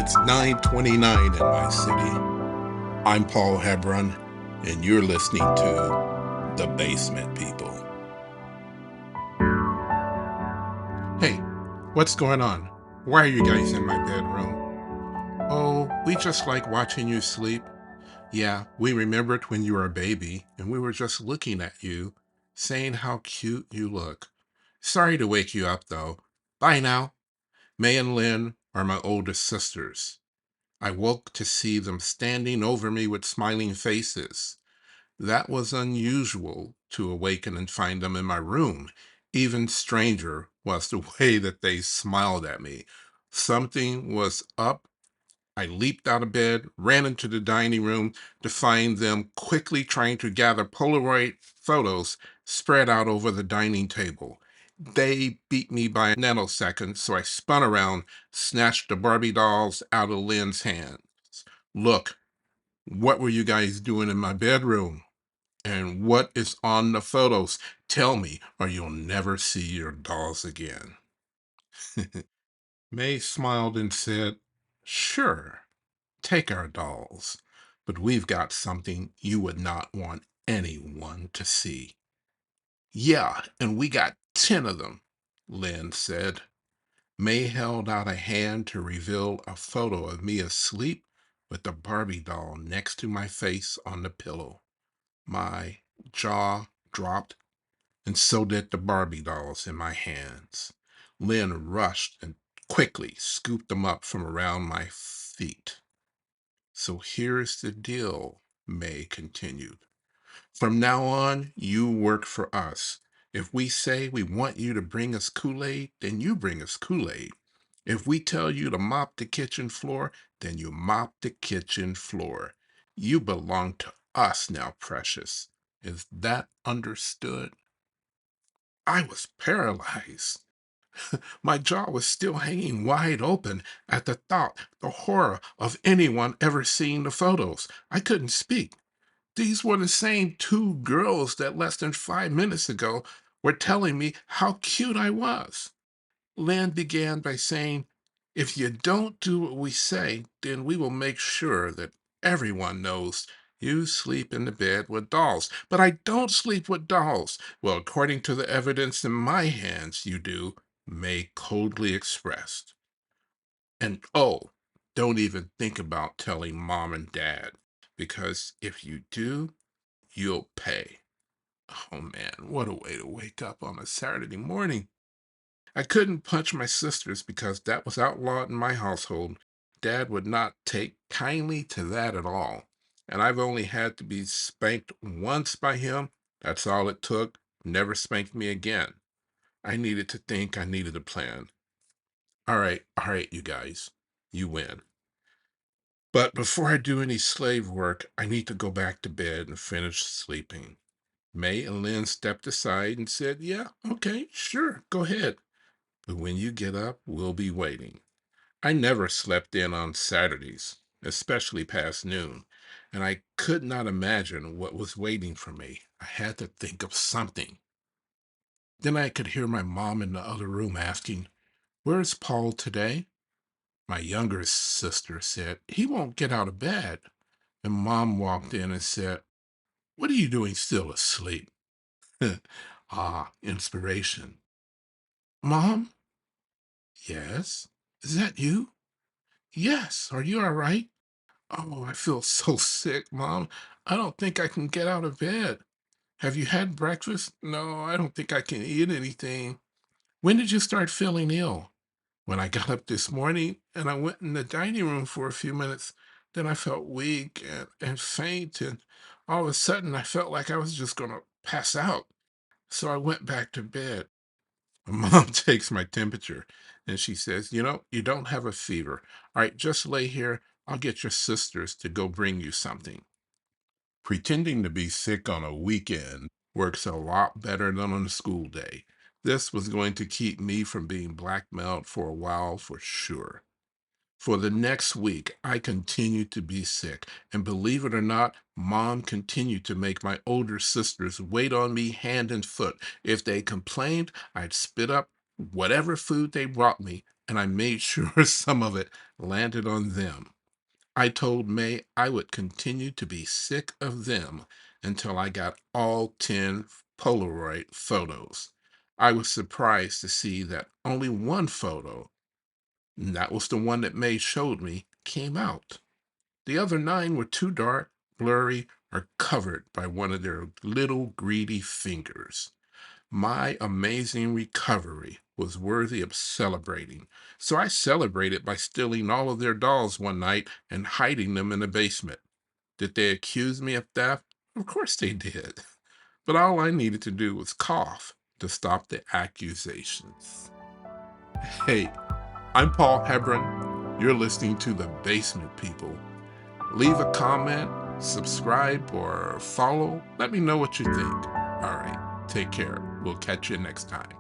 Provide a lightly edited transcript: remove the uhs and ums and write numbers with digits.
It's 9:29 in my city. I'm Paul Hebron, and you're listening to The Basement People. Hey, what's going on? Why are you guys in my bedroom? Oh, we just like watching you sleep. Yeah, we remembered when you were a baby, and we were just looking at you, saying how cute you look. Sorry to wake you up, though. Bye now. May and Lynn are my oldest sisters. I woke to see them standing over me with smiling faces. That was unusual to awaken and find them in my room. Even stranger was the way that they smiled at me. Something was up. I leaped out of bed, ran into the dining room to find them quickly trying to gather Polaroid photos spread out over the dining table. They beat me by a nanosecond, so I spun around, snatched the Barbie dolls out of Lynn's hands. Look, what were you guys doing in my bedroom? And what is on the photos? Tell me, or you'll never see your dolls again. May smiled and said, Sure, take our dolls, but we've got something you would not want anyone to see. Yeah, and we got 10 of them, Lynn said. May held out a hand to reveal a photo of me asleep with the Barbie doll next to my face on the pillow. My jaw dropped, and so did the Barbie dolls in my hands. Lynn rushed and quickly scooped them up from around my feet. So here's the deal, May continued. From now on, you work for us. If we say we want you to bring us Kool-Aid, then you bring us Kool-Aid. If we tell you to mop the kitchen floor, then you mop the kitchen floor. You belong to us now, precious. Is that understood? I was paralyzed. My jaw was still hanging wide open at the thought, the horror of anyone ever seeing the photos. I couldn't speak. These were the same two girls that less than 5 minutes ago were telling me how cute I was. Lynn began by saying, If you don't do what we say, then we will make sure that everyone knows you sleep in the bed with dolls. But I don't sleep with dolls. Well, according to the evidence in my hands, you do, May coldly expressed. And oh, don't even think about telling mom and dad, because if you do, you'll pay. Oh man, what a way to wake up on a Saturday morning. I couldn't punch my sisters because that was outlawed in my household. Dad would not take kindly to that at all. And I've only had to be spanked once by him. That's all it took. Never spanked me again. I needed to think, I needed a plan. All right, you guys. You win. But before I do any slave work, I need to go back to bed and finish sleeping. May and Lynn stepped aside and said, Yeah, okay, sure, go ahead. But when you get up, we'll be waiting. I never slept in on Saturdays, especially past noon, and I could not imagine what was waiting for me. I had to think of something. Then I could hear my mom in the other room asking, Where's Paul today? My younger sister said, He won't get out of bed. And mom walked in and said, What are you doing still asleep? Inspiration. Mom? Yes. Is that you? Yes. Are you all right? Oh, I feel so sick, Mom. I don't think I can get out of bed. Have you had breakfast? No, I don't think I can eat anything. When did you start feeling ill? When I got up this morning and I went in the dining room for a few minutes, then I felt weak and faint, and all of a sudden I felt like I was just going to pass out. So I went back to bed. Mom takes my temperature and she says, you don't have a fever. All right, just lay here. I'll get your sisters to go bring you something. Pretending to be sick on a weekend works a lot better than on a school day. This was going to keep me from being blackmailed for a while for sure. For the next week, I continued to be sick, and believe it or not, Mom continued to make my older sisters wait on me hand and foot. If they complained, I'd spit up whatever food they brought me, and I made sure some of it landed on them. I told May I would continue to be sick of them until I got all 10 Polaroid photos. I was surprised to see that only one photo, and that was the one that May showed me, came out. The other 9 were too dark, blurry, or covered by one of their little greedy fingers. My amazing recovery was worthy of celebrating, so I celebrated by stealing all of their dolls one night and hiding them in the basement. Did they accuse me of theft? Of course they did. But all I needed to do was cough to stop the accusations. Hey, I'm Paul Hebron. You're listening to The Basement People. Leave a comment, subscribe, or follow. Let me know what you think. All right, take care. We'll catch you next time.